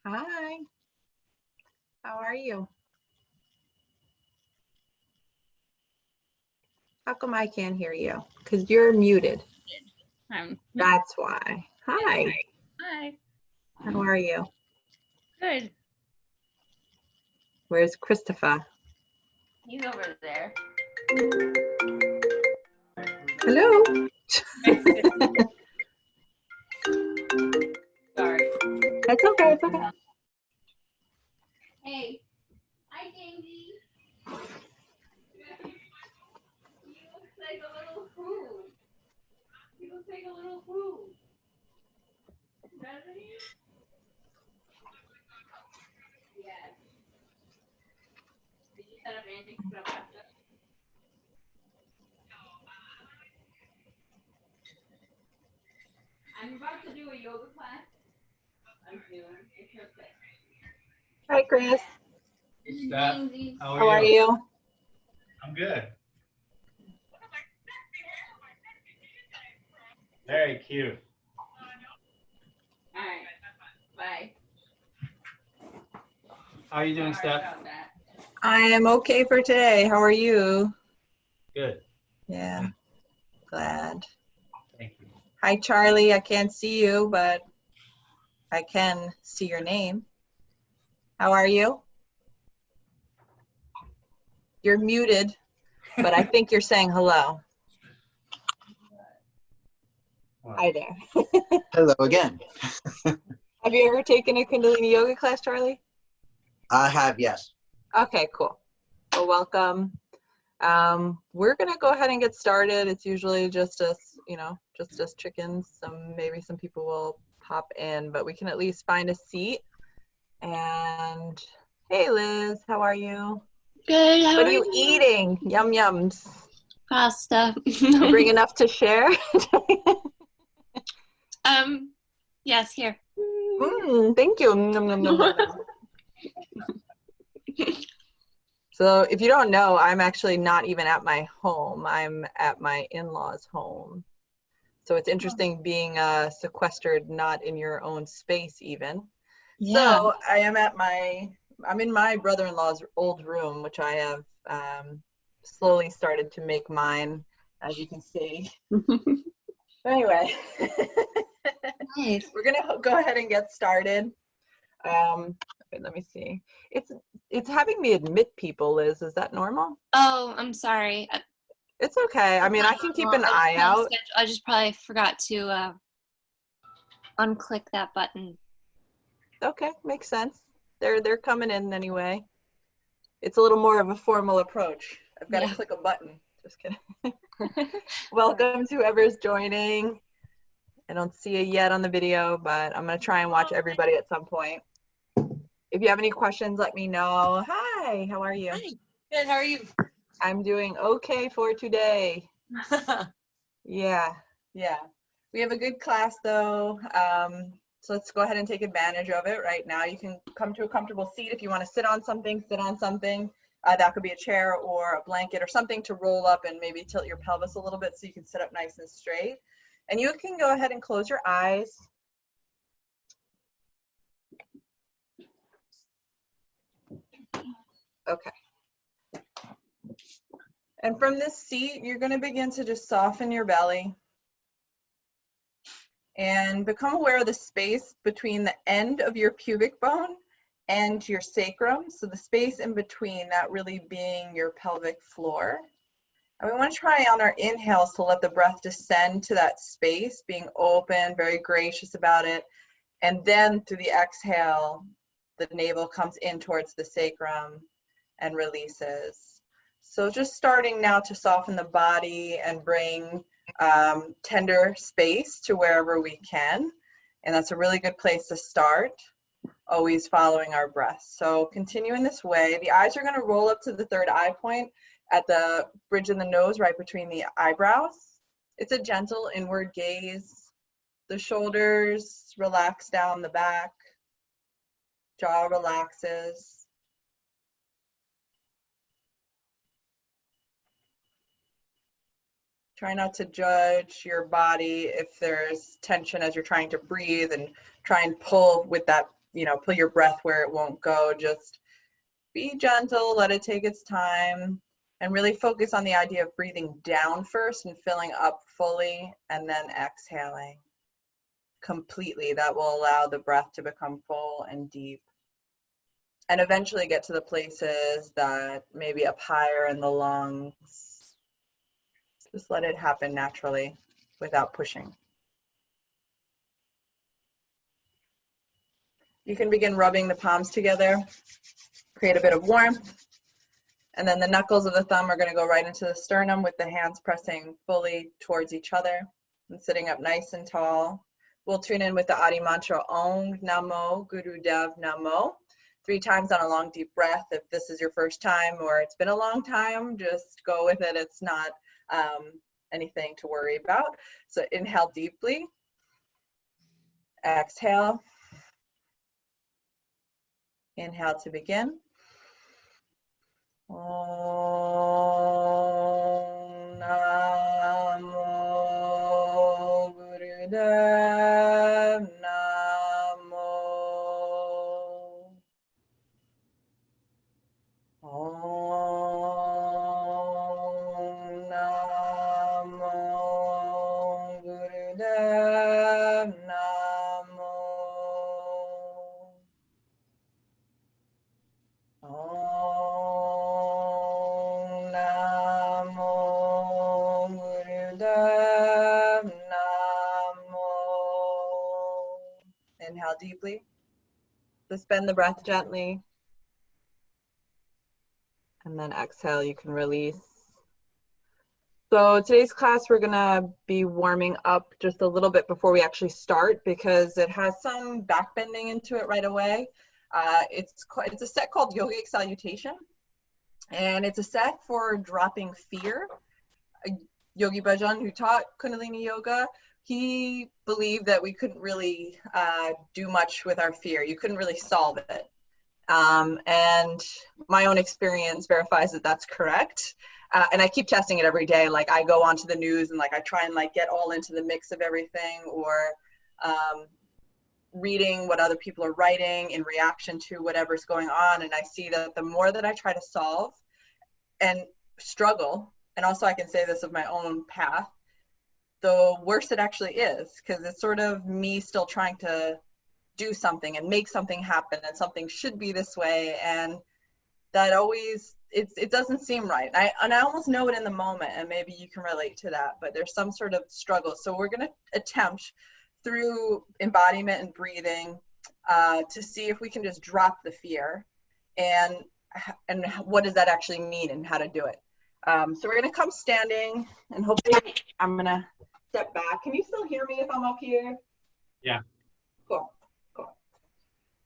Hi. How are you? How come I can't hear you? Because you're muted. That's why. Hi. Hi. How are you? Good. Where's Christopher? He's over there. Hello. Sorry. That's okay. It's okay. Hey. Hi, Daisy. You look like a little who? You look like a little who? Ready? Yes. Did you set up anything to put up after? I'm about to do a yoga class. I'm doing. It's okay. Hi, Chris. Steph, How are you? I'm good. Very cute. All right. Bye. How are you doing, Sorry Steph? about that. I am okay for today. How are you? Good. Yeah. Glad. Thank you. Hi, Charlie. I can't see you, but I can see your name. How are you? You're muted, but I think you're saying hello. Hi there. Hello again. Have you ever taken a Kundalini Yoga class, Charlie? I have, yes. Okay, cool. Well, welcome. We're gonna go ahead and get started. It's usually just us, just us chickens. Maybe some people will pop in, but we can at least find a seat. And hey, Liz, how are you? Good. How What are you eating? Yum yums. Pasta. You bring enough to share? Yes, here. Thank you. Nom, nom, nom, nom, nom. So if you don't know, I'm actually not even at my home. I'm at my in-laws' home. So it's interesting being sequestered, not in your own space even. Yeah. So I'm in my brother-in-law's old room, which I have slowly started to make mine, as you can see. Anyway, Nice. we're gonna go ahead and get started. Wait, let me see. It's having me admit people, Liz. Is that normal? Oh, I'm sorry. It's okay. I mean, I can keep an I just eye had out. I just probably forgot to unclick that button. Okay, makes sense. They're coming in anyway. It's a little more of a formal approach. I've got to click a button. Just kidding. Welcome to whoever's joining. I don't see it yet on the video, but I'm going to try and watch everybody at some point. If you have any questions, let me know. Hi, how are you? Hi, good, how are you? I'm doing okay for today. Yeah. We have a good class though. So let's go ahead and take advantage of it right now. You can come to a comfortable seat. If you want to sit on something, sit on something. That could be a chair or a blanket or something to roll up and maybe tilt your pelvis a little bit so you can sit up nice and straight. And you can go ahead and close your eyes. Okay. And from this seat, you're going to begin to just soften your belly and become aware of the space between the end of your pubic bone and your sacrum. So the space in between, that really being your pelvic floor. And we want to try on our inhales to let the breath descend to that space, being open, very gracious about it. And then through the exhale, the navel comes in towards the sacrum and releases. So just starting now to soften the body and bring tender space to wherever we can. And that's a really good place to start, always following our breath. So continue in this way. The eyes are going to roll up to the third eye point at the bridge of the nose, right between the eyebrows. It's a gentle inward gaze. The shoulders relax down the back. Jaw relaxes. Try not to judge your body if there's tension as you're trying to breathe, and try and pull with that put your breath where it won't go. Just be gentle, let it take its time, and really focus on the idea of breathing down first and filling up fully, and then exhaling completely. That will allow the breath to become full and deep, and eventually get to the places that maybe up higher in the lungs. Just let it happen naturally without pushing. You can begin rubbing the palms together, create a bit of warmth, and then the knuckles of the thumb are going to go right into the sternum with the hands pressing fully towards each other and sitting up nice and tall. We'll tune in with the Adi mantra, Om Namo Guru Dev Namo, 3 times on a long deep breath. If this is your first time or it's been a long time, just go with it. It's not anything to worry about. So inhale deeply, exhale, inhale to begin. Om Namo Gurudev Namo. Om Namo Gurudev Namo. Om Namo Gurudev Namo. Inhale deeply. Suspend the breath gently. And then exhale, you can release. So today's class, we're gonna be warming up just a little bit before we actually start because it has some backbending into it right away. It's a set called Yogic Salutation, and it's a set for dropping fear. Yogi Bhajan, who taught Kundalini Yoga, he believed that we couldn't really do much with our fear. You couldn't really solve it. And my own experience verifies that that's correct. And I keep testing it every day. Like I go onto the news and like I try and like get all into the mix of everything, or reading what other people are writing in reaction to whatever's going on. And I see that the more that I try to solve and struggle, and also I can say this of my own path, the worse it actually is, because it's sort of me still trying to do something and make something happen, and something should be this way, and that always it doesn't seem right. And I almost know it in the moment, and maybe you can relate to that, but there's some sort of struggle. So we're going to attempt through embodiment and breathing to see if we can just drop the fear, and what does that actually mean and how to do it. So we're going to come standing, and hopefully I'm going to step back. Can you still hear me if I'm up here? Yeah. Cool.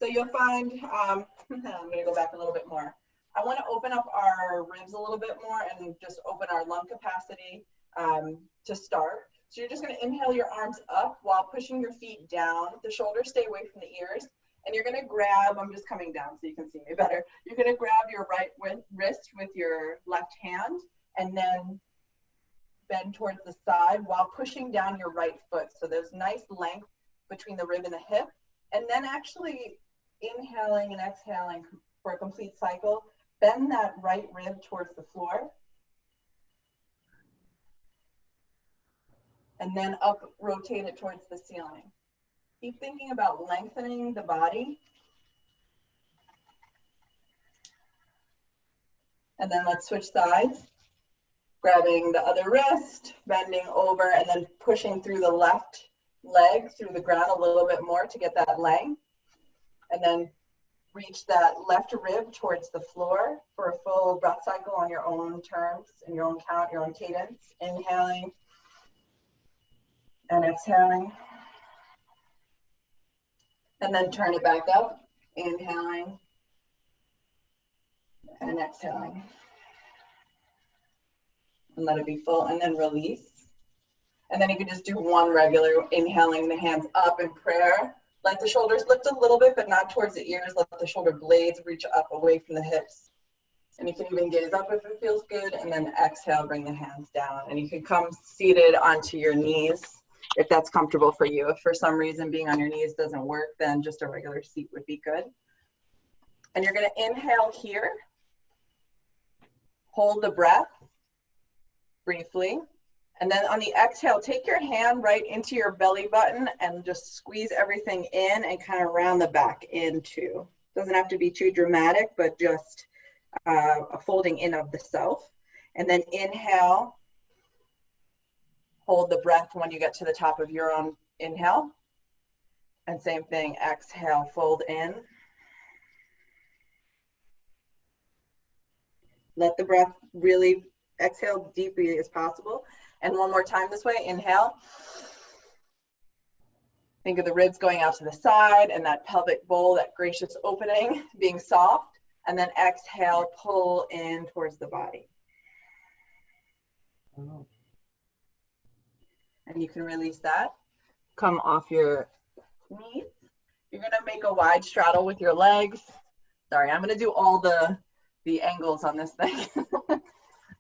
So you'll find, I'm going to go back a little bit more. I want to open up our ribs a little bit more and just open our lung capacity to start. So you're just going to inhale your arms up while pushing your feet down. The shoulders stay away from the ears. And you're going to grab, I'm just coming down so you can see me better. You're going to grab your right wrist with your left hand and then bend towards the side while pushing down your right foot. So there's nice length between the rib and the hip. And then actually inhaling and exhaling for a complete cycle, bend that right rib towards the floor. And then up, rotate it towards the ceiling. Keep thinking about lengthening the body. And then let's switch sides. Grabbing the other wrist, bending over, and then pushing through the left leg, through the ground a little bit more to get that length. And then reach that left rib towards the floor for a full breath cycle on your own terms, in your own count, your own cadence. Inhaling and exhaling. And then turn it back up, inhaling and exhaling. And let it be full, and then release. And then you can just do one regular, inhaling the hands up in prayer. Let the shoulders lift a little bit, but not towards the ears. Let the shoulder blades reach up away from the hips. And you can even gaze up if it feels good, and then exhale, bring the hands down. And you can come seated onto your knees. if that's comfortable for you. If for some reason being on your knees doesn't work, then just a regular seat would be good. And you're going to inhale here. Hold the breath briefly. And then on the exhale, take your hand right into your belly button and just squeeze everything in and kind of round the back into. Doesn't have to be too dramatic, but just a folding in of the self. And then inhale. Hold the breath when you get to the top of your own inhale. And same thing, exhale, fold in. Let the breath really exhale deeply as possible. And one more time this way, inhale. Think of the ribs going out to the side and that pelvic bowl, that gracious opening being soft. And then exhale, pull in towards the body. And you can release that. Come off your knees. You're gonna make a wide straddle with your legs. Sorry, I'm gonna do all the angles on this thing.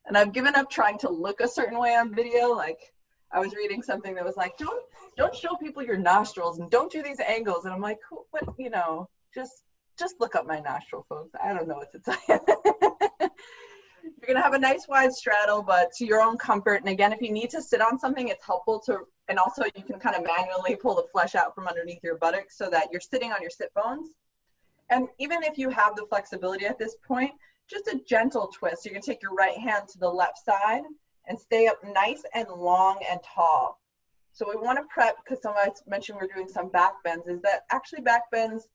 And I've given up trying to look a certain way on video. Like I was reading something that was like, don't show people your nostrils and don't do these angles. And I'm like, what, you know, just look up my nostril, folks. I don't know what to tell you. You're gonna have a nice wide straddle, but to your own comfort. And again, if you need to sit on something, it's helpful to, and also you can kind of manually pull the flesh out from underneath your buttocks so that you're sitting on your sit bones. And even if you have the flexibility at this point, just a gentle twist. You're gonna take your right hand to the left side and stay up nice and long and tall. So we wanna prep, because someone mentioned we're doing some back bends, is that actually back bends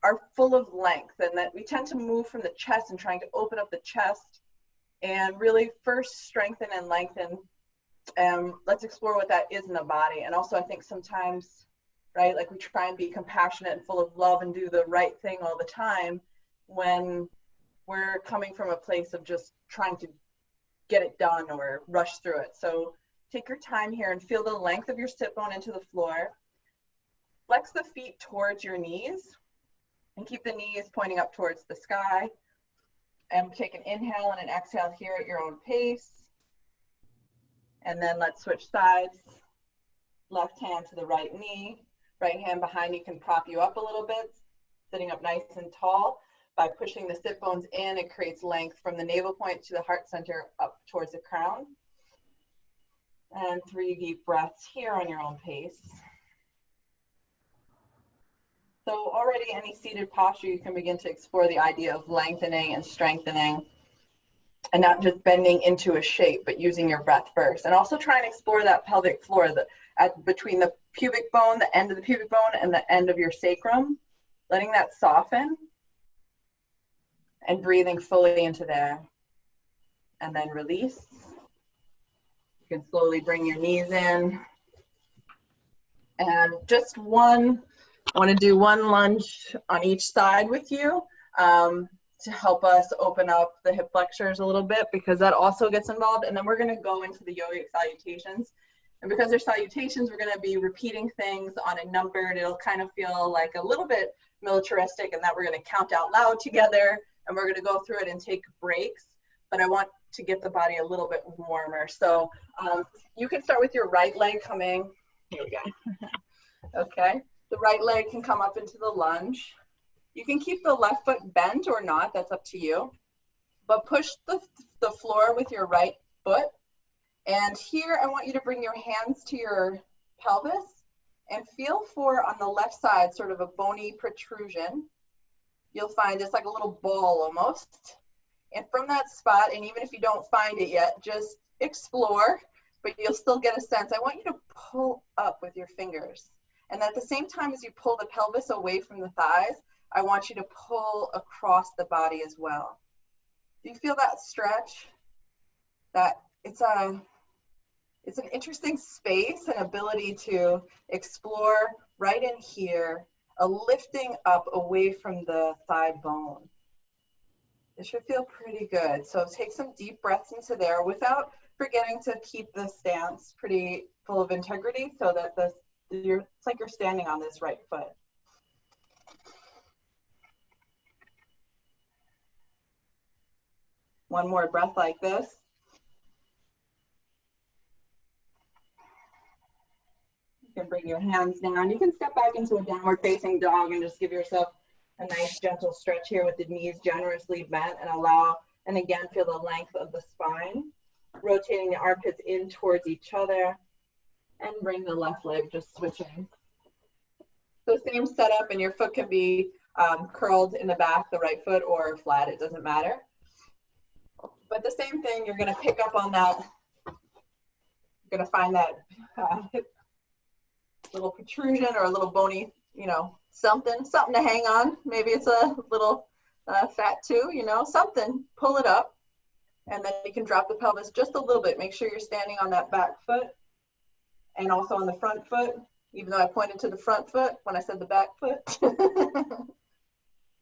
are full of length, and that we tend to move from the chest and trying to open up the chest and really first strengthen and lengthen. Let's explore what that is in the body. And also I think sometimes, right, like we try and be compassionate and full of love and do the right thing all the time when we're coming from a place of just trying to get it done or rush through it. So take your time here and feel the length of your sit bone into the floor. Flex the feet towards your knees and keep the knees pointing up towards the sky. And take an inhale and an exhale here at your own pace. And then let's switch sides. Left hand to the right knee. Right hand behind you can prop you up a little bit. Sitting up nice and tall. By pushing the sit bones in, it creates length from the navel point to the heart center up towards the crown. And 3 deep breaths here on your own pace. So already any seated posture, you can begin to explore the idea of lengthening and strengthening and not just bending into a shape, but using your breath first. And also try and explore that pelvic floor between the pubic bone, the end of the pubic bone and the end of your sacrum, letting that soften and breathing fully into there. And then release. You can slowly bring your knees in. And just I want to do one lunge on each side with you to help us open up the hip flexors a little bit, because that also gets involved. And then we're going to go into the yogic salutations. And because they're salutations, we're going to be repeating things on a number, and it'll kind of feel like a little bit militaristic, and that we're going to count out loud together, and we're going to go through it and take breaks. But I want to get the body a little bit warmer. So you can start with your right leg coming. Here we go. Okay. The right leg can come up into the lunge. You can keep the left foot bent or not, that's up to you. But push the floor with your right foot. And here I want you to bring your hands to your pelvis and feel for, on the left side, sort of a bony protrusion. You'll find it's like a little ball almost. And from that spot, and even if you don't find it yet, just explore, but you'll still get a sense. I want you to pull up with your fingers. And at the same time as you pull the pelvis away from the thighs, I want you to pull across the body as well. Do you feel that stretch? That it's an interesting space and ability to explore right in here, a lifting up away from the thigh bone. It should feel pretty good. So take some deep breaths into there without forgetting to keep the stance pretty full of integrity, so that it's like you're standing on this right foot. One more breath like this. You can bring your hands down. You can step back into a downward facing dog and just give yourself a nice gentle stretch here with the knees generously bent and allow, and again, feel the length of the spine, rotating the armpits in towards each other, and bring the left leg just switching. So same setup, and your foot can be curled in the back, the right foot, or flat, it doesn't matter. But the same thing, you're gonna pick up on that, you're gonna find that little protrusion or a little bony, you know, something to hang on. Maybe it's a little fat too, you know, something, pull it up. And then you can drop the pelvis just a little bit. Make sure you're standing on that back foot and also on the front foot, even though I pointed to the front foot when I said the back foot.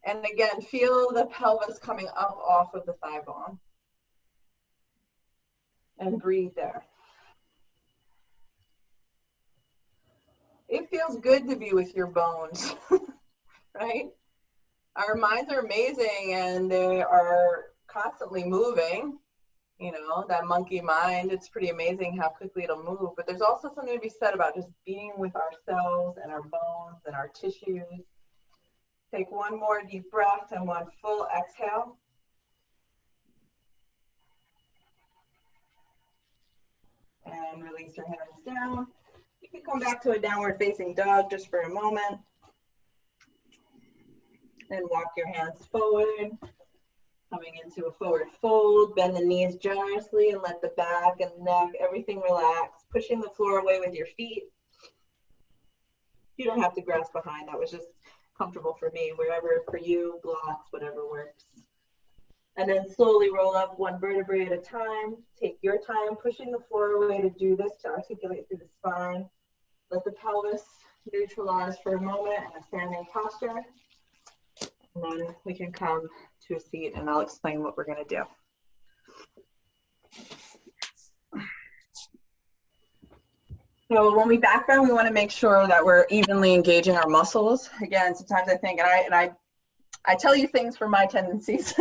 And again, feel the pelvis coming up off of the thigh bone. And breathe there. It feels good to be with your bones, right? Our minds are amazing and they are constantly moving. You know, that monkey mind, it's pretty amazing how quickly it'll move. But there's also something to be said about just being with ourselves and our bones and our tissues. Take one more deep breath and one full exhale. And release your hands down. You can come back to a downward facing dog just for a moment. And walk your hands forward. Coming into a forward fold, bend the knees generously and let the back and neck, everything relax. Pushing the floor away with your feet. You don't have to grasp behind. That was just comfortable for me. Wherever for you, blocks, whatever works. And then slowly roll up one vertebrae at a time. Take your time pushing the floor away to do this, to articulate through the spine. Let the pelvis neutralize for a moment in a standing posture. And then we can come to a seat and I'll explain what we're going to do. So when we back bend, we want to make sure that we're evenly engaging our muscles. Again, sometimes I think, and I tell you things for my tendencies,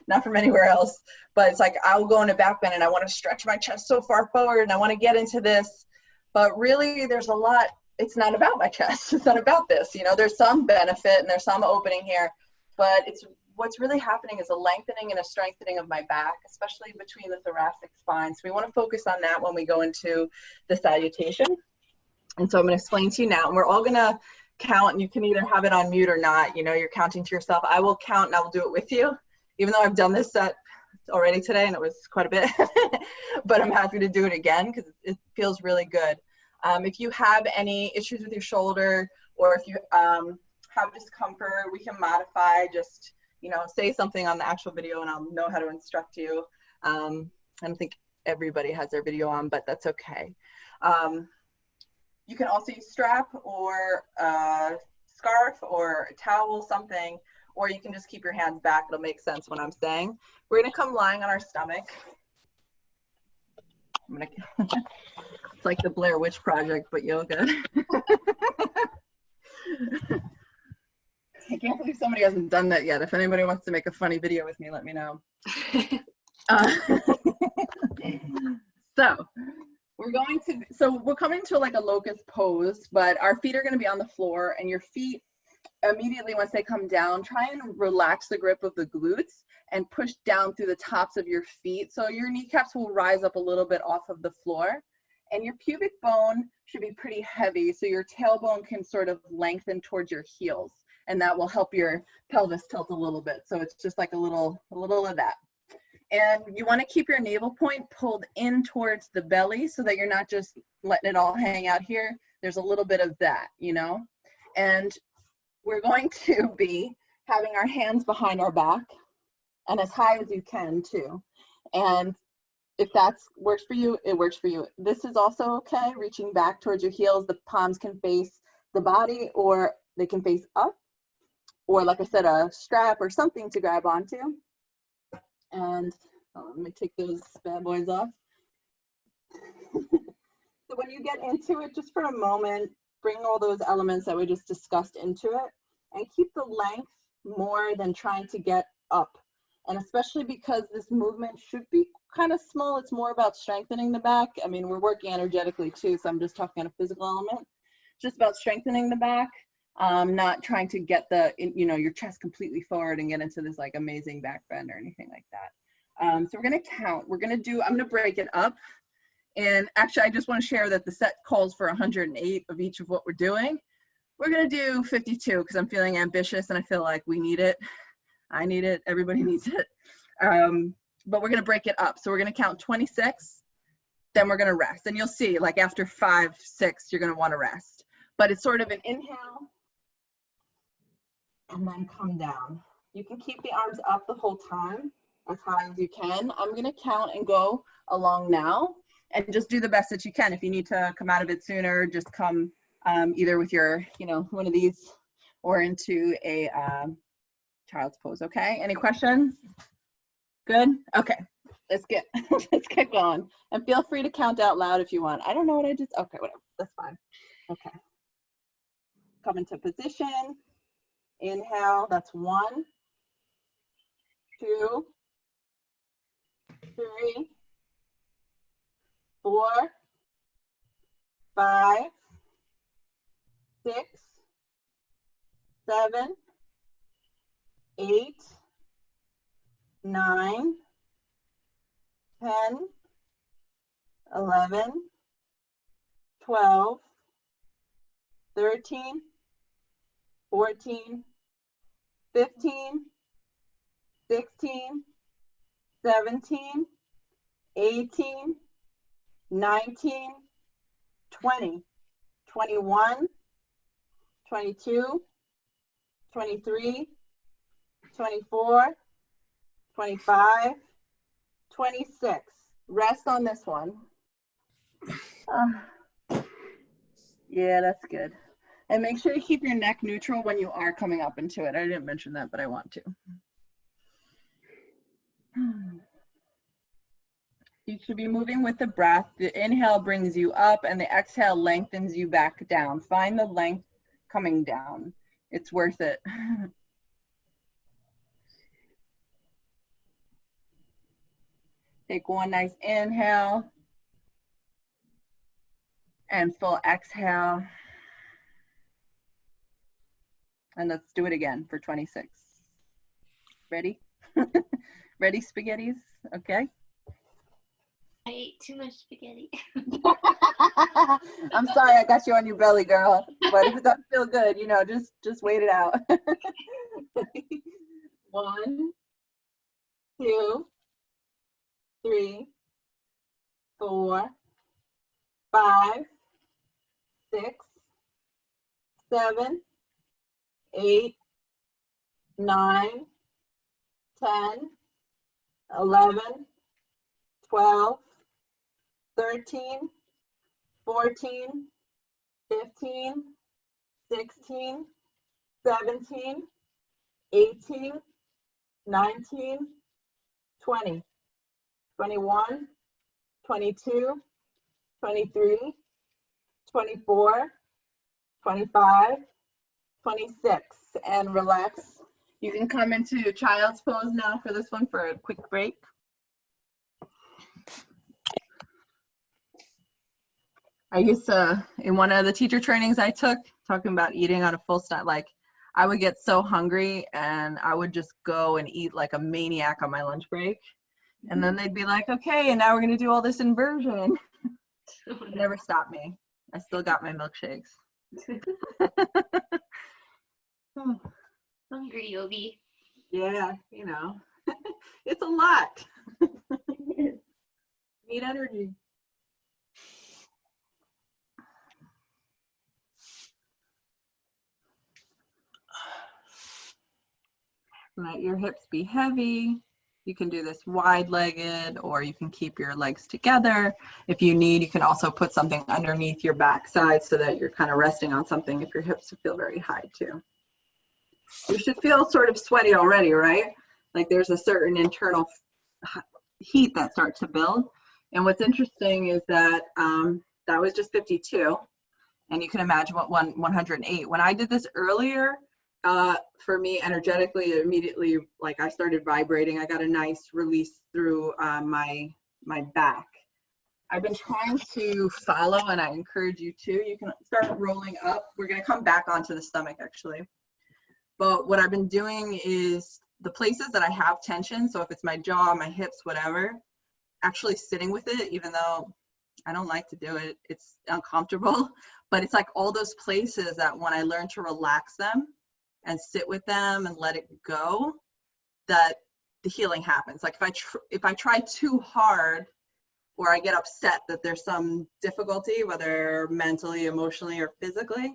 not from anywhere else, but it's like I'll go into back bend and I want to stretch my chest so far forward and I want to get into this, but really there's a lot, it's not about my chest, it's not about this, you know, there's some benefit and there's some opening here, but it's what's really happening is a lengthening and a strengthening of my back, especially between the thoracic spine. So we want to focus on that when we go into the salutation. And so I'm going to explain to you now, and we're all going to count, and you can either have it on mute or not, you know, you're counting to yourself. I will count and I will do it with you, even though I've done this set already today and it was quite a bit, but I'm happy to do it again because it feels really good. If you have any issues with your shoulder or if you have discomfort, we can modify, just, you know, say something on the actual video and I'll know how to instruct you. I don't think everybody has their video on, but that's okay. You can also use strap or a scarf or a towel, something, or you can just keep your hands back. It'll make sense when I'm saying. We're gonna come lying on our stomach. It's like the Blair Witch Project, but yoga. I can't believe somebody hasn't done that yet. If anybody wants to make a funny video with me, let me know. So we're coming to like a locust pose, but our feet are going to be on the floor, and your feet immediately once they come down, try and relax the grip of the glutes and push down through the tops of your feet. So your kneecaps will rise up a little bit off of the floor, and your pubic bone should be pretty heavy. So your tailbone can sort of lengthen towards your heels, and that will help your pelvis tilt a little bit. So it's just like a little of that. And you want to keep your navel point pulled in towards the belly so that you're not just letting it all hang out here. There's a little bit of that, you know. And we're going to be having our hands behind our back and as high as you can too. And if that works for you, it works for you. This is also okay, reaching back towards your heels. The palms can face the body or they can face up, or like I said, a strap or something to grab onto. And let me take those bad boys off. So when you get into it, just for a moment, bring all those elements that we just discussed into it and keep the length more than trying to get up. And especially because this movement should be kind of small. It's more about strengthening the back. I mean, we're working energetically too, so I'm just talking on a physical element. Just about strengthening the back, not trying to get your chest completely forward and get into this like amazing back bend or anything like that. So we're gonna count. I'm gonna break it up. And actually, I just want to share that the set calls for 108 of each of what we're doing. We're gonna do 52 because I'm feeling ambitious and I feel like we need it. I need it, everybody needs it. But we're gonna break it up. So we're gonna count 26, then we're gonna rest. And you'll see, like after 5, 6, you're gonna wanna rest. But it's sort of an inhale, and then come down. You can keep the arms up the whole time, as high as you can. I'm gonna count and go along now, and just do the best that you can. If you need to come out of it sooner, just come either with your, one of these, or into a child's pose, okay? Any questions? Good? Okay, let's get going. And feel free to count out loud if you want. I don't know what I just, okay, whatever, that's fine. Okay. Come into position. Inhale, that's 1, 2, 3, 4, 5, 6, 7, 8, 9, 10, 11, 12, 13, 14, 15, 16, 17, 18, 19, 20, 21, 22, 23, 24, 25, 26. Rest on this one. Yeah, that's good. And make sure you keep your neck neutral when you are coming up into it. I didn't mention that, but I want to. You should be moving with the breath. The inhale brings you up and the exhale lengthens you back down. Find the length coming down. It's worth it. Take one nice inhale and full exhale. And let's do it again for 26. Ready? Ready, spaghettis? Okay. I ate too much spaghetti. I'm sorry I got you on your belly, girl. But if it doesn't feel good, just wait it out. 1, 2, 3, 4, 5, 6, 7, 8, 9, 10, 11, 12, 13, 14, 15, 16, 17, 18, 19, 20, 21, 22, 23, 24, 25, 26, and relax. You can come into child's pose now for this one for a quick break. I used to, in one of the teacher trainings I took, talking about eating on a full stomach, like I would get so hungry and I would just go and eat like a maniac on my lunch break. And then they'd be like, okay, and now we're gonna do all this inversion. It never stopped me. I still got my milkshakes. Hungry Yogi. Yeah, it's a lot. Need energy. Let your hips be heavy. You can do this wide-legged, or you can keep your legs together. If you need, you can also put something underneath your backside so that you're kind of resting on something if your hips feel very high too. You should feel sort of sweaty already, right? Like there's a certain internal heat that starts to build. And what's interesting is that that was just 52. And you can imagine what 108. When I did this earlier, for me energetically, immediately, like I started vibrating. I got a nice release through my my back. I've been trying to follow, and I encourage you to. You can start rolling up. We're going to come back onto the stomach, actually. But what I've been doing is the places that I have tension, so if it's my jaw, my hips, whatever, actually sitting with it, even though I don't like to do it, it's uncomfortable. But it's like all those places that when I learn to relax them and sit with them and let it go, that the healing happens. Like if I try too hard, or I get upset that there's some difficulty, whether mentally, emotionally, or physically,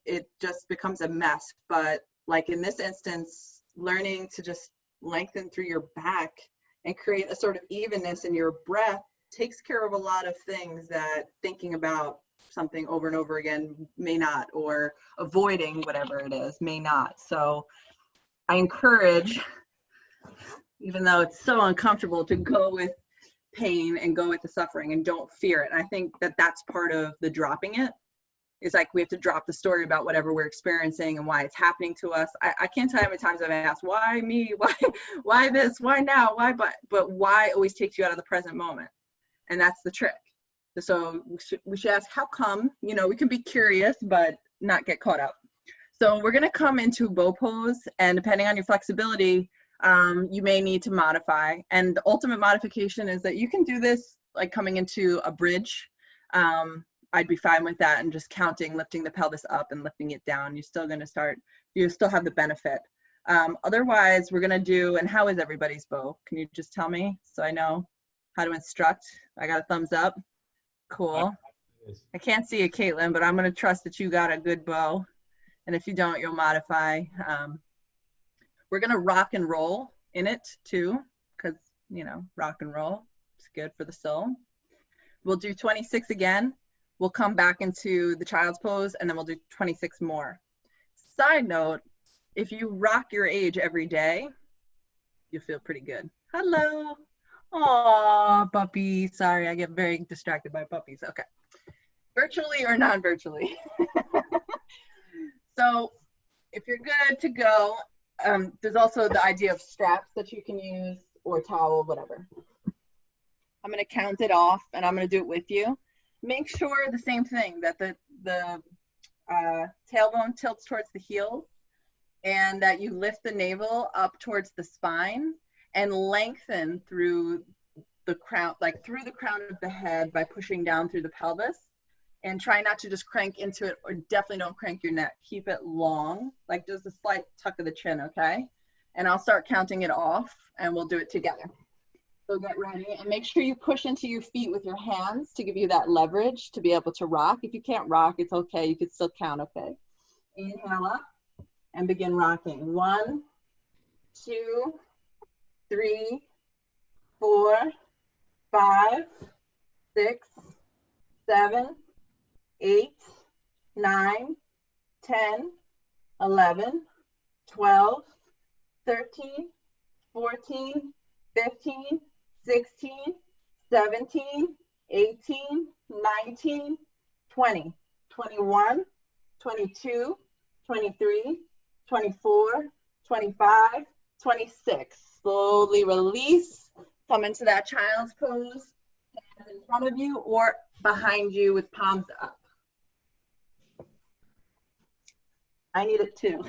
it just becomes a mess. But like in this instance, learning to just lengthen through your back and create a sort of evenness in your breath takes care of a lot of things that thinking about something over and over again may not, or avoiding whatever it is may not. So I encourage, even though it's so uncomfortable, to go with pain and go with the suffering and don't fear it. And I think that that's part of the dropping it. It's like we have to drop the story about whatever we're experiencing and why it's happening to us. I can't tell you how many times I've asked, why me? Why this? Why now? Why? But why always takes you out of the present moment. And that's the trick. So we should ask, how come? You know, we can be curious, but not get caught up. So we're going to come into bow pose, and depending on your flexibility, you may need to modify. And the ultimate modification is that you can do this like coming into a bridge. I'd be fine with that, and just counting, lifting the pelvis up and lifting it down. You're still going to start, you still have the benefit. Otherwise, we're going to do, and how is everybody's bow? Can you just tell me so I know how to instruct? I got a thumbs up. Cool. I can't see it, Caitlin, but I'm going to trust that you got a good bow. And if you don't, you'll modify. We're going to rock and roll in it too, because, you know, rock and roll is good for the soul. We'll do 26 again. We'll come back into the child's pose, and then we'll do 26 more. Side note, if you rock your age every day, you'll feel pretty good. Hello. Aw, puppy. Sorry, I get very distracted by puppies. Okay. Virtually or non-virtually. So if you're good to go, there's also the idea of straps that you can use, or towel, whatever. I'm going to count it off, and I'm going to do it with you. Make sure the same thing, that the tailbone tilts towards the heels, and that you lift the navel up towards the spine and lengthen through the crown, like through the crown of the head by pushing down through the pelvis. And try not to just crank into it, or definitely don't crank your neck. Keep it long, like just a slight tuck of the chin, okay? And I'll start counting it off, and we'll do it together. So get ready, and make sure you push into your feet with your hands to give you that leverage to be able to rock. If you can't rock, it's okay. You can still count, okay? Inhale up and begin rocking. 1, 2, 3, 4, 5, 6, 7, 8, 9, 10, 11, 12, 13, 14, 15, 16, 17, 18, 19, 20, 21, 22, 23, 24, 25, 26. Slowly release. Come into that child's pose. Hands in front of you or behind you with palms up. I need it too.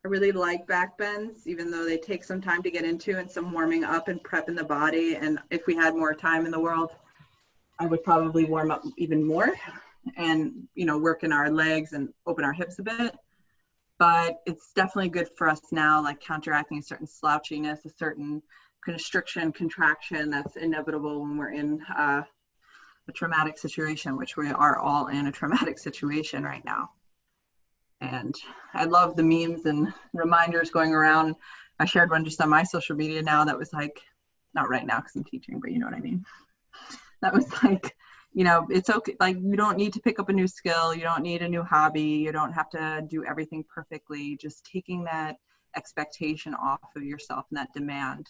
I really like back bends, even though they take some time to get into and some warming up and prepping the body. And if we had more time in the world, I would probably warm up even more and, you know, work in our legs and open our hips a bit. But it's definitely good for us now, like counteracting a certain slouchiness, a certain constriction, contraction that's inevitable when we're in a traumatic situation, which we are all in a traumatic situation right now. And I love the memes and reminders going around. I shared one just on my social media now that was like, not right now because I'm teaching, but you know what I mean? That was like, you know, it's okay. Like, you don't need to pick up a new skill. You don't need a new hobby. You don't have to do everything perfectly. Just taking that expectation off of yourself and that demand,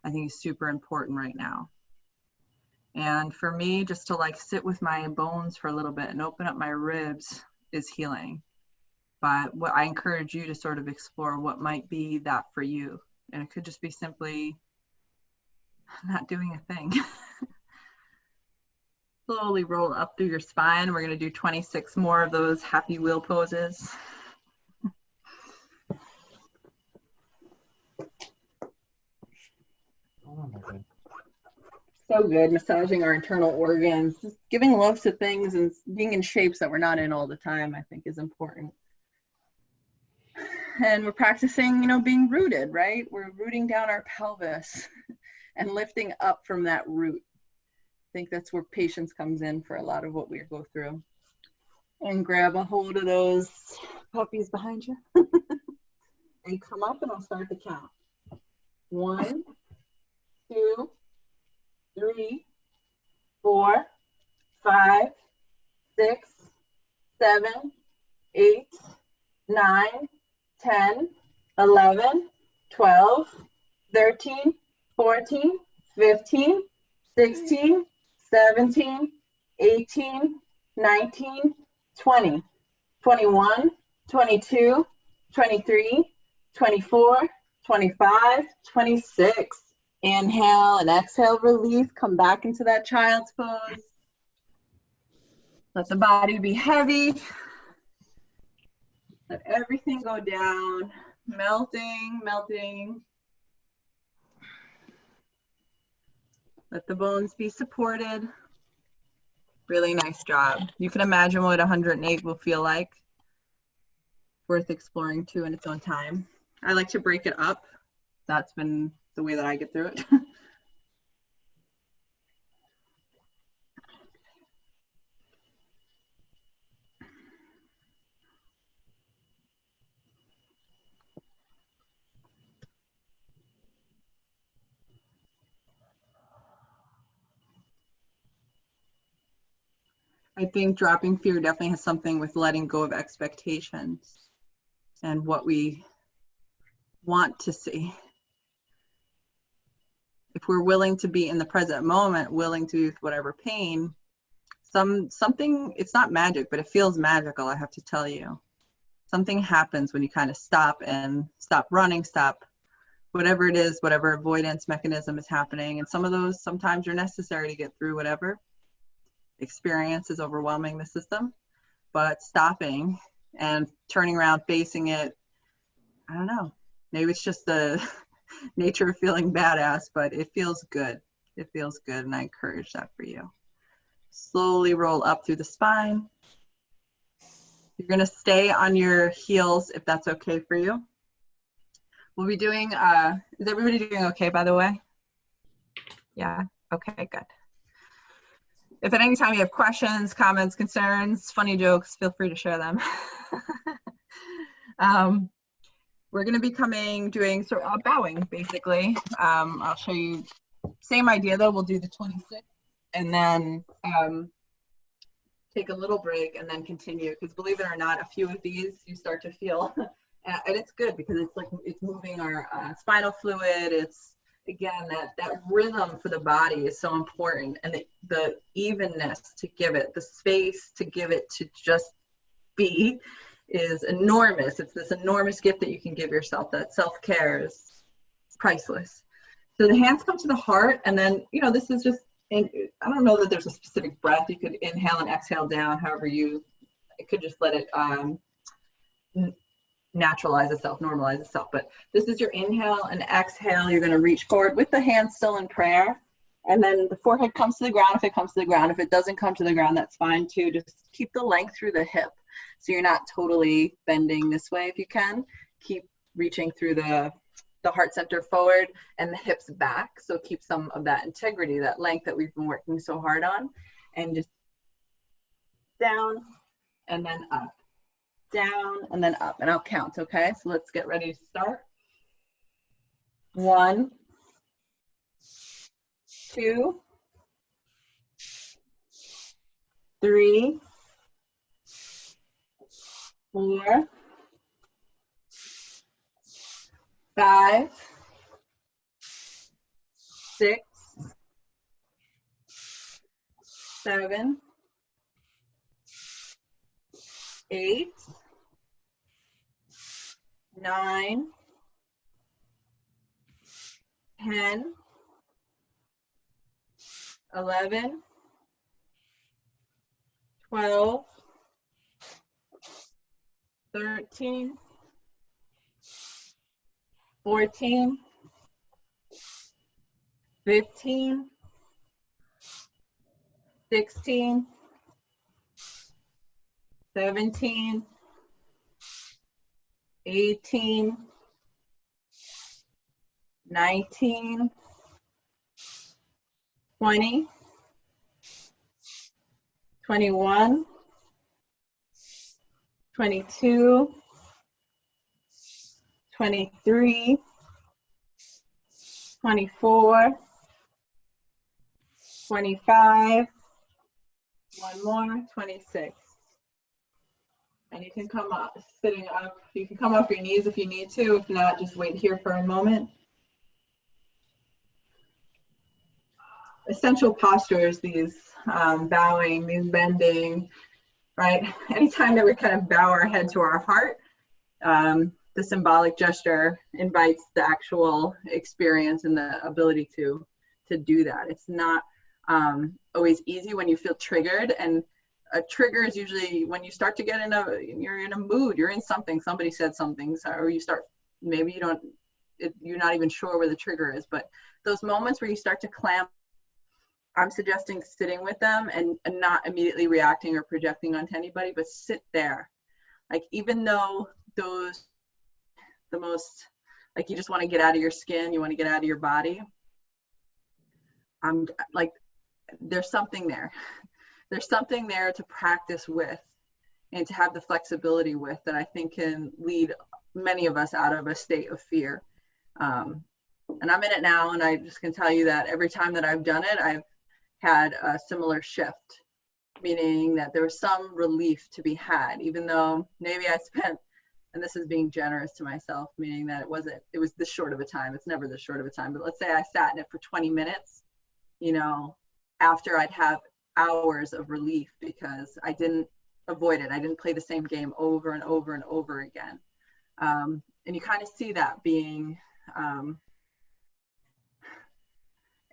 I think, is super important right now. And for me, just to like sit with my bones for a little bit and open up my ribs is healing. But what I encourage you to sort of explore what might be that for you. And it could just be simply not doing a thing. Slowly roll up through your spine. We're going to do 26 more of those happy wheel poses. Oh my God. So good, massaging our internal organs, just giving love to things and being in shapes that we're not in all the time, I think is important. And we're practicing, being rooted, right? We're rooting down our pelvis and lifting up from that root. I think that's where patience comes in for a lot of what we go through. And grab a hold of those puppies behind you and come up, and I'll start the count. 1, 2, 3, 4, 5, 6, 7, 8, 9, 10, 11, 12, 13, 14, 15, 16, 17, 18, 19, 20, 21, 22, 23, 24, 25, 26. Inhale and exhale, release. Come back into that child's pose. Let the body be heavy. Let everything go down. Melting, melting. Let the bones be supported. Really nice job. You can imagine what 108 will feel like. Worth exploring too in its own time. I like to break it up. That's been the way that I get through it. I think dropping fear definitely has something with letting go of expectations and what we want to see. If we're willing to be in the present moment, willing to use whatever pain, something, it's not magic, but it feels magical, I have to tell you. Something happens when you kind of stop running, stop whatever it is, whatever avoidance mechanism is happening. And some of those sometimes are necessary to get through whatever experience is overwhelming the system. But stopping and turning around, facing it, I don't know, maybe it's just the nature of feeling badass, but it feels good. It feels good, and I encourage that for you. Slowly roll up through the spine. You're going to stay on your heels if that's okay for you. We'll be doing, is everybody doing okay, by the way? Yeah, okay, good. If at any time you have questions, comments, concerns, funny jokes, feel free to share them. We're going to be doing sort of bowing, basically. I'll show you, same idea though, we'll do the 26 and then take a little break and then continue, because believe it or not, a few of these you start to feel, and it's good because it's like, it's moving our spinal fluid. It's, again, that rhythm for the body is so important, and the evenness to give it, the space to give it to just be is enormous. It's this enormous gift that you can give yourself. That self-care is priceless. So the hands come to the heart, and then, this is just, I don't know that there's a specific breath. You could inhale and exhale down, however it could just let it naturalize itself, normalize itself. But this is your inhale and exhale. You're going to reach forward with the hands still in prayer. And then the forehead comes to the ground if it comes to the ground. If it doesn't come to the ground, that's fine too. Just keep the length through the hip. So you're not totally bending this way if you can. Keep reaching through the heart center forward and the hips back. So keep some of that integrity, that length that we've been working so hard on. And just down and then up. Down and then up. And I'll count, okay? So let's get ready to start. 1, 2, 3, 4, 5, 6, 7, 8, 9, 10, 11, 12, 13, 14, 15, 16, 17, 18, 19, 20, 21, 22, 23, 24, 25, one more, 26. And you can come up, sitting up. You can come off your knees if you need to. If not, just wait here for a moment. Essential postures, these bowing, these bending, right? Anytime that we kind of bow our head to our heart, the symbolic gesture invites the actual experience and the ability to do that. It's not always easy when you feel triggered, and a trigger is usually when you start to get you're in a mood, you're in something, somebody said something, or you start, maybe you're not even sure where the trigger is, but those moments where you start to clamp, I'm suggesting sitting with them and not immediately reacting or projecting onto anybody, but sit there. Like, even though the most, like, you just want to get out of your skin, you want to get out of your body, I'm like, there's something there. There's something there to practice with and to have the flexibility with that I think can lead many of us out of a state of fear. And I'm in it now, and I just can tell you that every time that I've done it, I've had a similar shift, meaning that there was some relief to be had, even though maybe I spent, and this is being generous to myself, meaning that it was this short of a time. It's never this short of a time, but let's say I sat in it for 20 minutes, you know, after I'd have hours of relief because I didn't avoid it. I didn't play the same game over and over and over again. And you kind of see that being,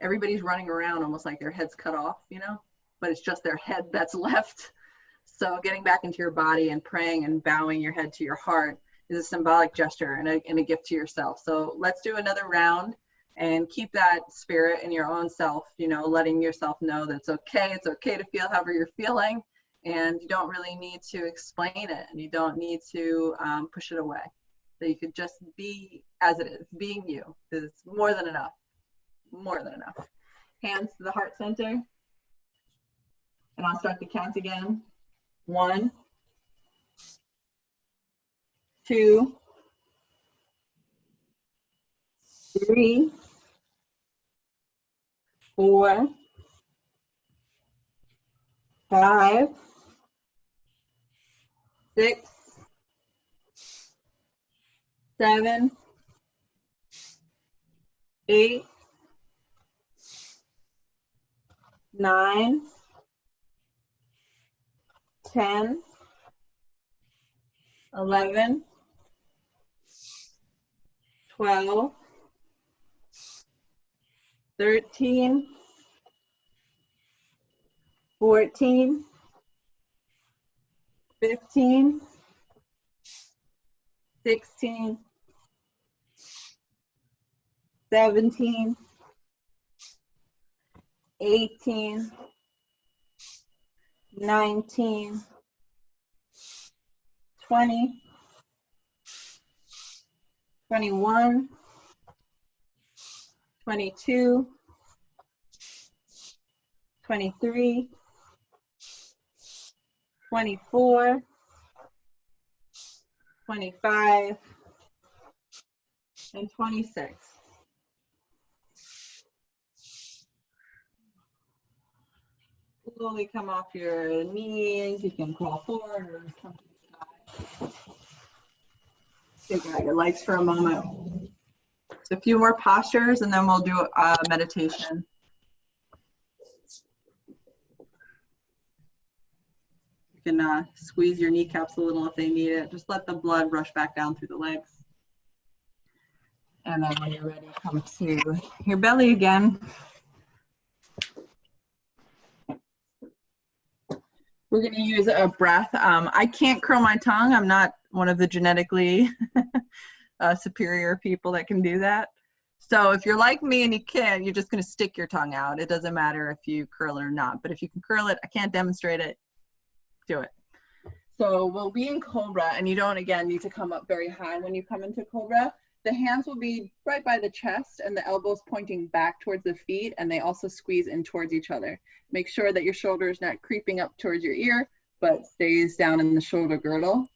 everybody's running around almost like their head's cut off, you know, but it's just their head that's left. So getting back into your body and praying and bowing your head to your heart is a symbolic gesture and a gift to yourself. So let's do another round and keep that spirit in your own self, you know, letting yourself know that it's okay. It's okay to feel however you're feeling, and you don't really need to explain it, and you don't need to push it away. So you could just be as it is. Being you is more than enough. More than enough. Hands to the heart center. And I'll start the count again. 1, 2, 3, 4, 5, 6, 7, 8, 9, 10, 11, 12, 13, 14, 15, 16, 17, 18, 19, 20, 21, 22, 23, 24, 25, and 26. Slowly come off your knees. You can crawl forward or come to the side. Take out your legs for a moment. So a few more postures, and then we'll do a meditation. can squeeze your kneecaps a little if they need it. Just let the blood rush back down through the legs. And then when you're ready, come to your belly again. We're going to use a breath. I can't curl my tongue. I'm not one of the genetically superior people that can do that. So if you're like me and you can't, you're just going to stick your tongue out. It doesn't matter if you curl it or not. But if you can curl it, I can't demonstrate it, do it. So we'll be in Cobra, and you don't, again, need to come up very high when you come into Cobra. The hands will be right by the chest and the elbows pointing back towards the feet, and they also squeeze in towards each other. Make sure that your shoulder is not creeping up towards your ear, but stays down in the shoulder girdle.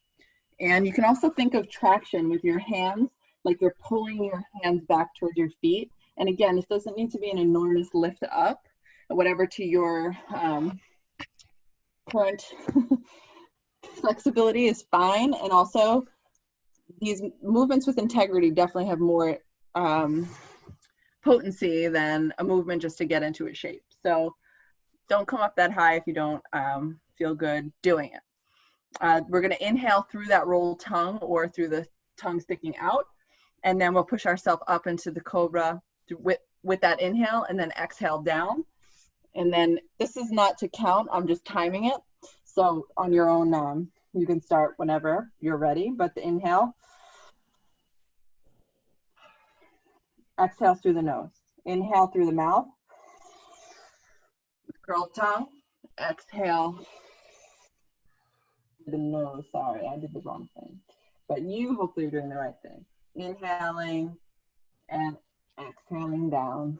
And you can also think of traction with your hands, like you're pulling your hands back towards your feet. And again, this doesn't need to be an enormous lift up, whatever to your current flexibility is fine. And also, these movements with integrity definitely have more potency than a movement just to get into a shape. So don't come up that high if you don't feel good doing it. We're going to inhale through that rolled tongue or through the tongue sticking out, and then we'll push ourselves up into the Cobra with that inhale, and then exhale down. And then this is not to count, I'm just timing it. So on your own, you can start whenever you're ready, but the inhale, exhale through the nose. Inhale through the mouth, curled tongue, exhale through the nose. Sorry, I did the wrong thing. But you hopefully are doing the right thing. Inhaling and exhaling down,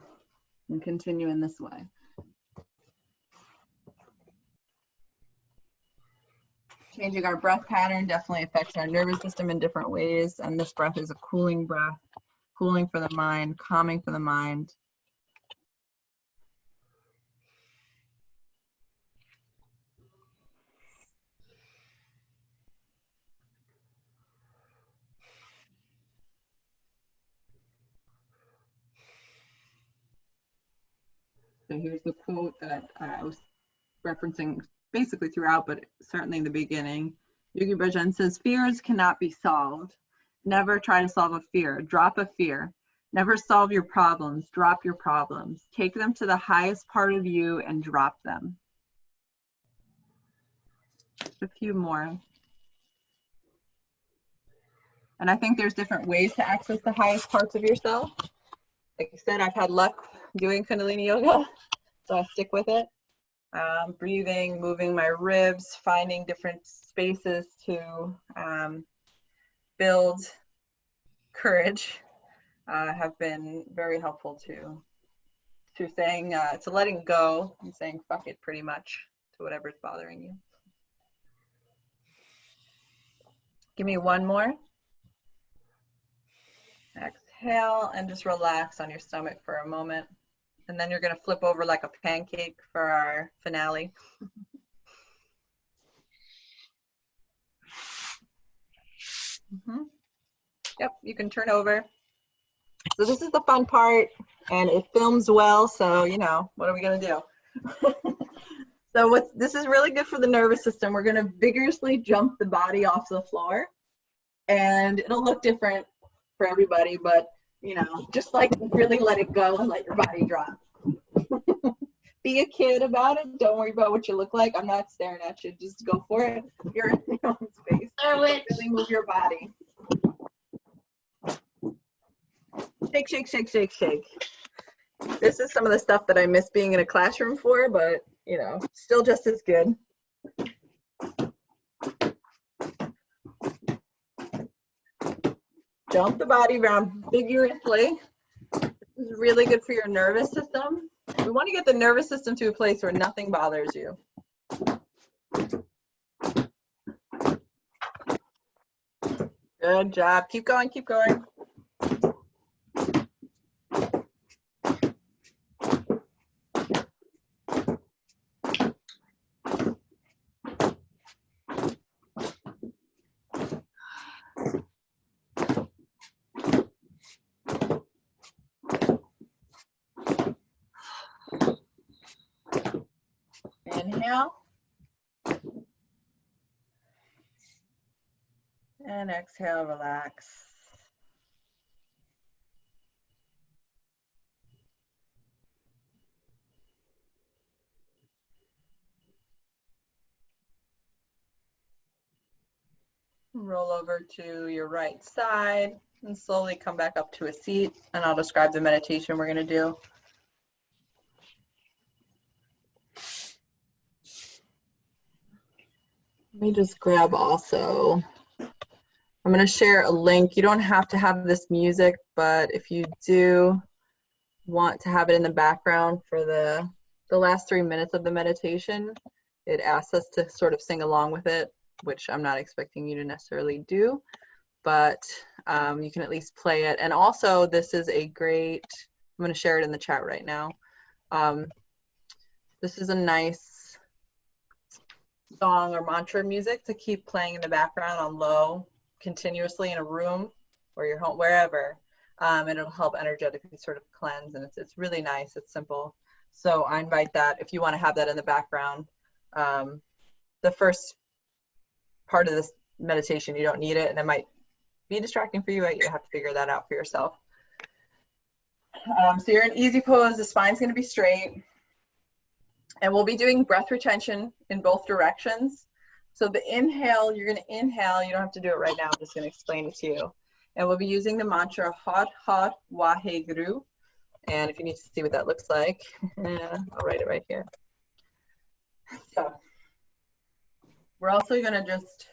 and continue in this way. Changing our breath pattern definitely affects our nervous system in different ways, and this breath is a cooling breath, cooling for the mind, calming for the mind. So here's the quote that I was referencing basically throughout, but certainly in the beginning. Yogi Bhajan says, fears cannot be solved. Never try to solve a fear. Drop a fear. Never solve your problems. Drop your problems. Take them to the highest part of you and drop them. Just a few more. And I think there's different ways to access the highest parts of yourself. Like I said, I've had luck doing Kundalini Yoga, so I stick with it. Breathing, moving my ribs, finding different spaces to build courage have been very helpful to saying, to letting go and saying fuck it pretty much to whatever's bothering you. Give me one more. Exhale and just relax on your stomach for a moment. And then you're going to flip over like a pancake for our finale. Yep, you can turn over. So this is the fun part, and it films well, so you know, what are we going to do? So this is really good for the nervous system. We're going to vigorously jump the body off the floor, and it'll look different for everybody, but you know, just like really let it go and let your body drop. Be a kid about it. Don't worry about what you look like. I'm not staring at you. Just go for it. You're in your own space. Really move your body. Shake, shake, shake, shake, shake. This is some of the stuff that I miss being in a classroom for, but you know, still just as good. Jump the body around vigorously. This is really good for your nervous system. We want to get the nervous system to a place where nothing bothers you. Good job. Keep going, keep going. Inhale. And exhale, relax. Roll over to your right side and slowly come back up to a seat, and I'll describe the meditation we're going to do. Let me just grab also, I'm going to share a link. You don't have to have this music, but if you do want to have it in the background for the last 3 minutes of the meditation, it asks us to sort of sing along with it, which I'm not expecting you to necessarily do, but you can at least play it. And also, this is a great, I'm going to share it in the chat right now. This is a nice song or mantra music to keep playing in the background on low continuously in a room or your home, wherever, and it'll help energetically sort of cleanse, and it's really nice. It's simple. So I invite that if you want to have that in the background. The first part of this meditation, you don't need it, and it might be distracting for you. You have to figure that out for yourself. So you're in easy pose. The spine's going to be straight. And we'll be doing breath retention in both directions. So the inhale, you're going to inhale. You don't have to do it right now. I'm just going to explain it to you. And we'll be using the mantra Hat Hat Waheguru. And if you need to see what that looks like, I'll write it right here. So we're also going to just,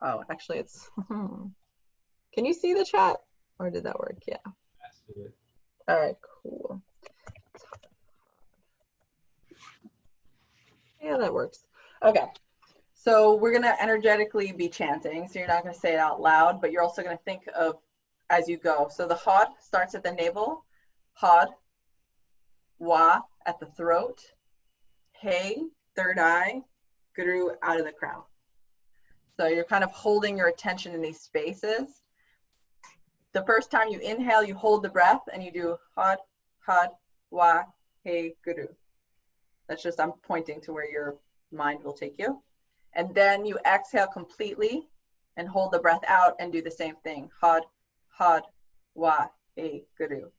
oh, actually it's, can you see the chat? Or did that work? Yeah. All right, cool. Yeah, that works. Okay, so we're going to energetically be chanting. So you're not going to say it out loud, but you're also going to think of as you go. So the Had starts at the navel, Had, Wa at the throat, Hey, third eye, Guru out of the crown. So you're kind of holding your attention in these spaces. The first time you inhale, you hold the breath and you do Had, Had, Wa, Hey, Guru. That's just, I'm pointing to where your mind will take you. And then you exhale completely and hold the breath out and do the same thing. Had, Had, Wa, Hey, Guru.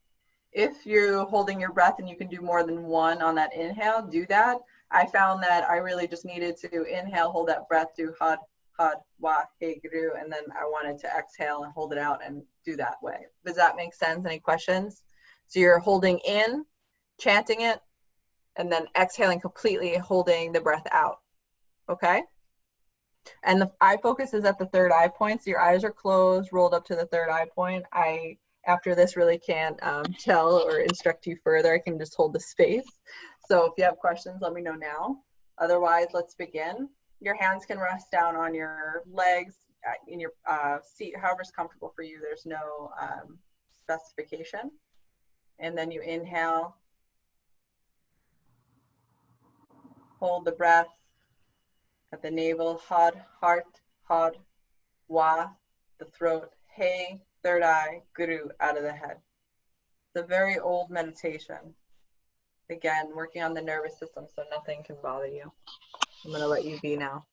If you're holding your breath and you can do more than one on that inhale, do that. I found that I really just needed to inhale, hold that breath, do Had, Had, Wa, Hey, Guru, and then I wanted to exhale and hold it out and do that way. Does that make sense? Any questions? So you're holding in, chanting it, and then exhaling completely, holding the breath out, okay? And the eye focus is at the third eye point, so your eyes are closed, rolled up to the third eye point. I, after this, really can't tell or instruct you further. I can just hold the space. So if you have questions, let me know now. Otherwise, let's begin. Your hands can rest down on your legs, in your seat, however's comfortable for you. There's no specification. And then you inhale. Hold the breath at the navel, Had, heart, Had, Wa, the throat, Hey, third eye, Guru, out of the head. It's a very old meditation. Again, working on the nervous system so nothing can bother you. I'm going to let you be now.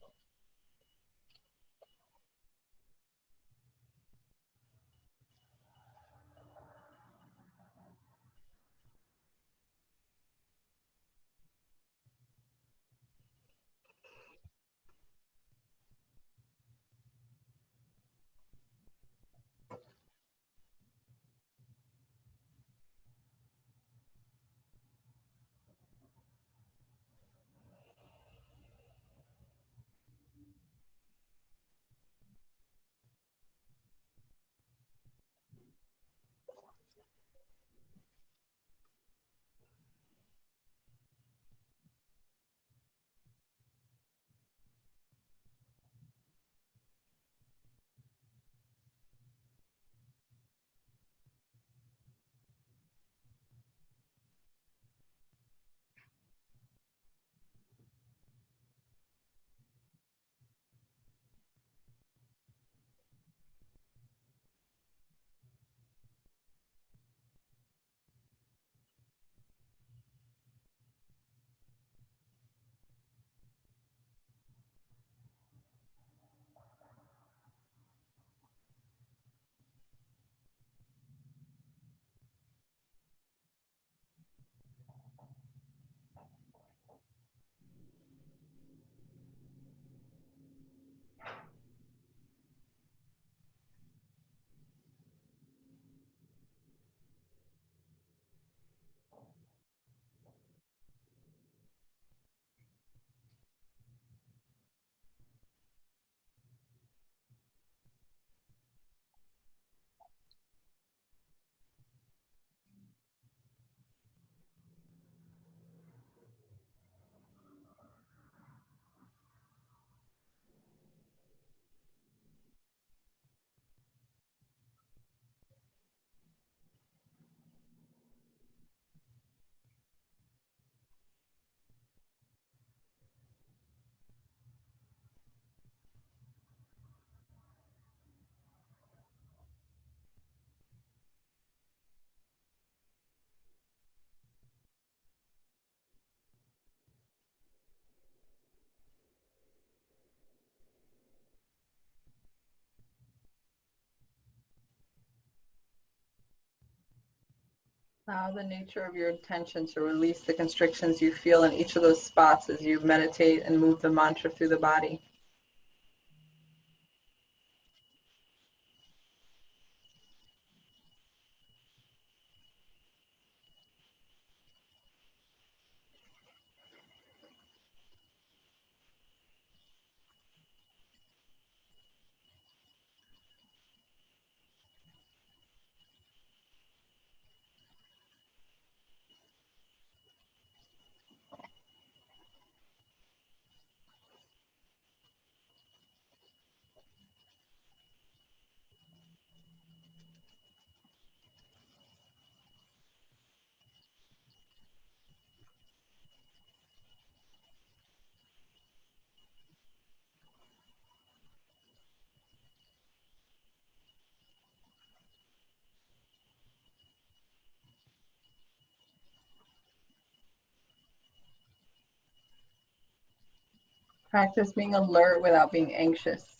Allow the nature of your intention to release the constrictions you feel in each of those spots as you meditate and move the mantra through the body. Practice being alert without being anxious.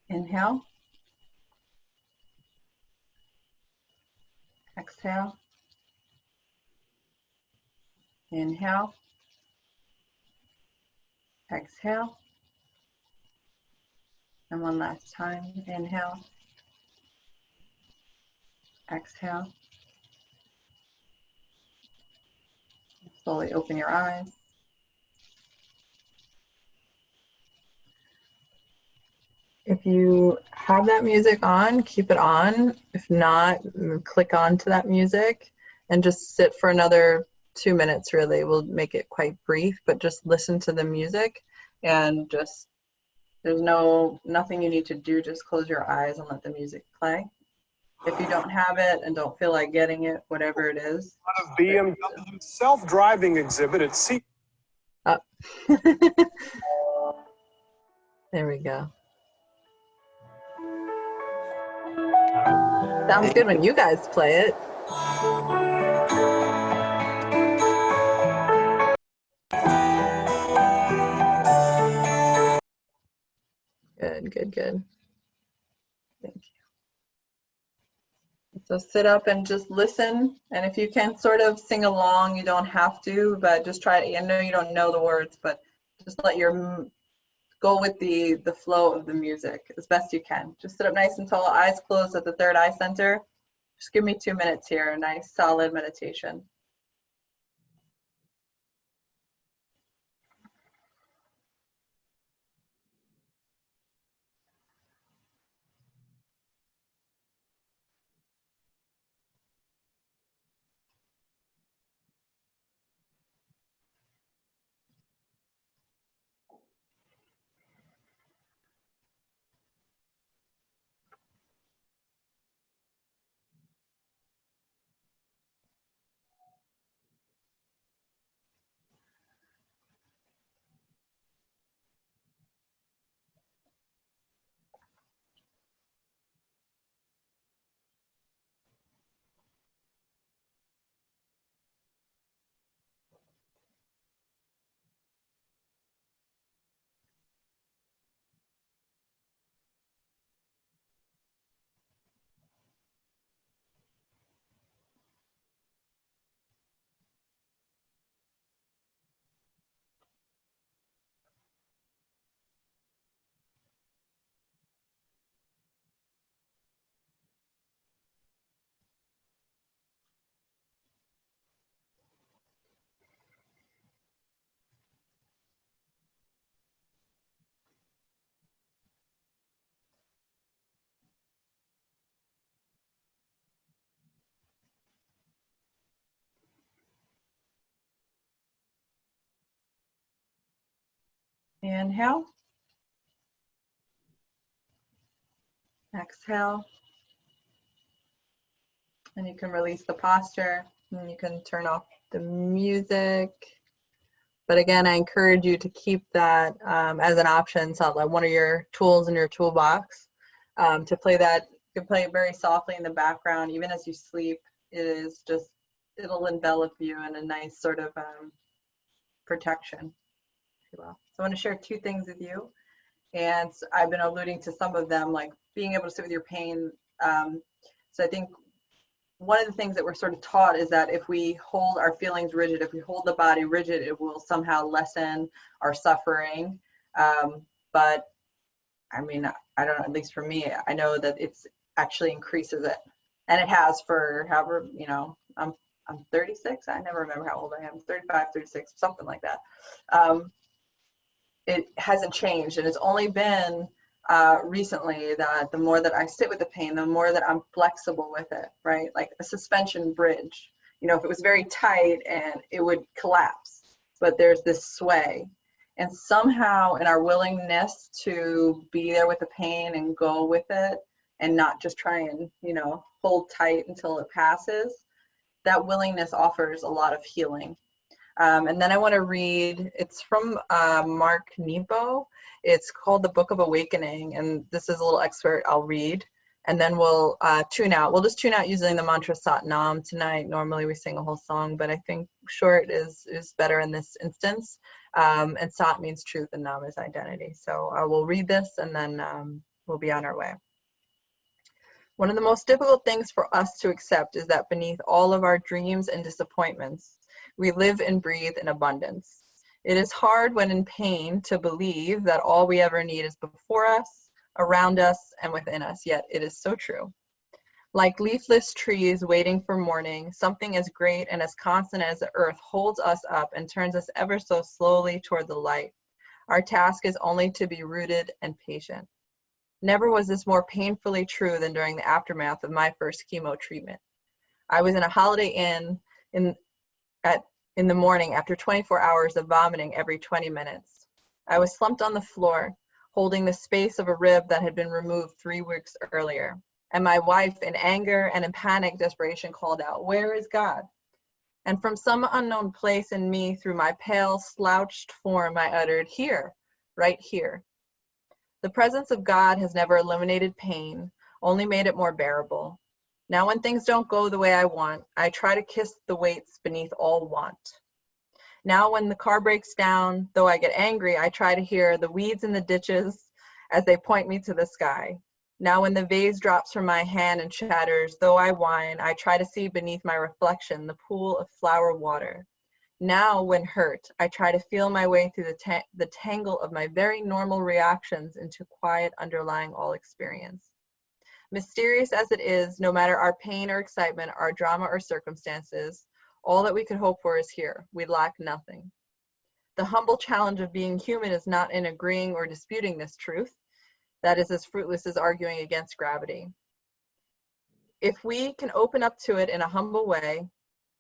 Inhale. Exhale. Inhale. Exhale. And one last time. Inhale. Exhale. Slowly open your eyes. If you have that music on, keep it on. If not, click on to that music and just sit for another 2 minutes, really. We'll make it quite brief, but just listen to the music and just There's nothing you need to do, just close your eyes and let the music play. If you don't have it and don't feel like getting it, whatever it is. Of BMW self-driving exhibit at C. Up. There we go. Sounds good when you guys play it. Good, good, good. Thank you. So sit up and just listen. And if you can sort of sing along, you don't have to, but just try. I know you don't know the words, but just let your go with the flow of the music as best you can. Just sit up nice and tall, eyes closed at the third eye center. Just give me 2 minutes here, a nice solid meditation. Inhale. Exhale. And you can release the posture, and you can turn off the music. But again, I encourage you to keep that as an option, so like one of your tools in your toolbox. To play that, you can play it very softly in the background, even as you sleep. It is just, it'll envelop you in a nice sort of protection, if you will. So I want to share 2 things with you. And I've been alluding to some of them, like being able to sit with your pain. So I think one of the things that we're sort of taught is that if we hold our feelings rigid, if we hold the body rigid, it will somehow lessen our suffering. But I mean, I don't know, at least for me, I know that it's actually increases it. And it has for however, you know, I'm 36. I never remember how old I am, 35, 36, something like that. It hasn't changed. And it's only been recently that the more that I sit with the pain, the more that I'm flexible with it, right? Like a suspension bridge. You know, if it was very tight and it would collapse, but there's this sway. And somehow in our willingness to be there with the pain and go with it and not just try and, you know, hold tight until it passes, that willingness offers a lot of healing. And then I want to read, it's from Mark Nebo. It's called The Book of Awakening, and this is a little excerpt I'll read, and then we'll tune out. We'll just tune out using the mantra Sat Nam tonight. Normally we sing a whole song, but I think short is better in this instance. And Sat means truth and Nam is identity. So we'll read this and then we'll be on our way. One of the most difficult things for us to accept is that beneath all of our dreams and disappointments, we live and breathe in abundance. It is hard when in pain to believe that all we ever need is before us, around us, and within us, yet it is so true. Like leafless trees waiting for morning, something as great and as constant as the earth holds us up and turns us ever so slowly toward the light. Our task is only to be rooted and patient. Never was this more painfully true than during the aftermath of my first chemo treatment. I was in a Holiday Inn in the morning after 24 hours of vomiting every 20 minutes. I was slumped on the floor, holding the space of a rib that had been removed 3 weeks earlier. And my wife, in anger and in panic desperation, called out, "Where is God?" And from some unknown place in me, through my pale, slouched form, I uttered, "Here, right here." The presence of God has never eliminated pain, only made it more bearable. Now when things don't go the way I want, I try to kiss the weights beneath all want. Now when the car breaks down, though I get angry, I try to hear the weeds in the ditches as they point me to the sky. Now when the vase drops from my hand and shatters, though I whine, I try to see beneath my reflection the pool of flower water. Now when hurt, I try to feel my way through the tangle of my very normal reactions into quiet underlying all experience. Mysterious as it is, no matter our pain or excitement, our drama or circumstances, all that we could hope for is here. We lack nothing. The humble challenge of being human is not in agreeing or disputing this truth. That is as fruitless as arguing against gravity. If we can open up to it in a humble way,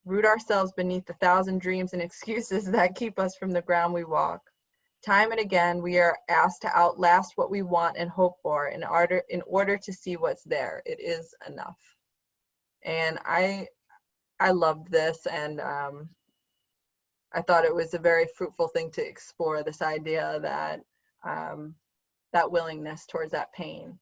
root ourselves beneath the 1,000 dreams and excuses that keep us from the ground we walk, time and again we are asked to outlast what we want and hope for in order to see what's there. It is enough. And I loved this, and I thought it was a very fruitful thing to explore, this idea that that willingness towards that pain.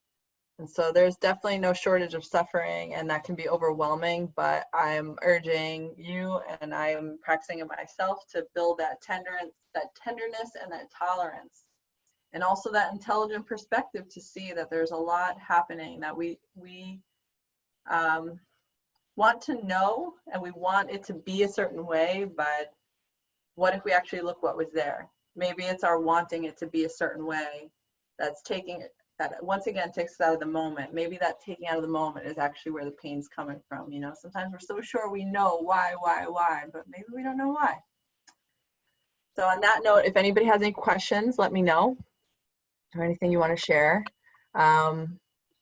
And so there's definitely no shortage of suffering, and that can be overwhelming, but I'm urging you, and I am practicing it myself, to build that tenderness and that tolerance, and also that intelligent perspective to see that there's a lot happening that we want to know, and we want it to be a certain way, but what if we actually look what was there? Maybe it's our wanting it to be a certain way that's taking it, that once again takes us out of the moment. Maybe that taking out of the moment is actually where the pain's coming from. You know, sometimes we're so sure we know why, but maybe we don't know why. So on that note, if anybody has any questions, let me know, or anything you want to share.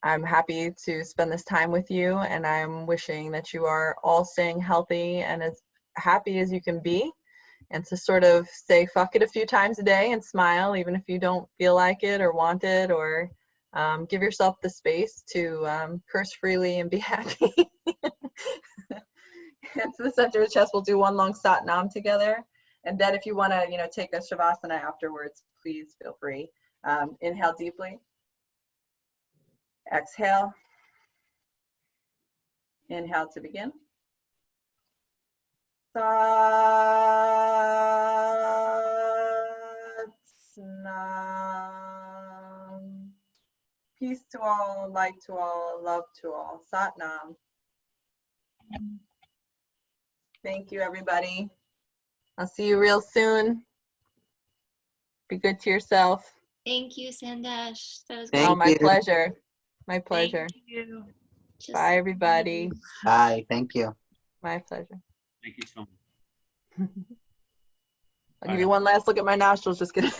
I'm happy to spend this time with you, and I'm wishing that you are all staying healthy and as happy as you can be, and to sort of say fuck it a few times a day and smile, even if you don't feel like it or want it, or give yourself the space to curse freely and be happy. And to the center of the chest, we'll do one long Sat Nam together. And then if you want to, take a Shavasana afterwards, please feel free. Inhale deeply. Exhale. Inhale to begin. Sat Nam. Peace to all, light to all, love to all. Sat Nam. Thank you, everybody. I'll see you real soon. Be good to yourself. Thank you, Sandesh. That was Thank Oh, my you. pleasure. My pleasure. Thank you. Just Bye, everybody. Bye. Thank you. My pleasure. Thank you so much. I'll give you one last look at my nostrils. Just kidding.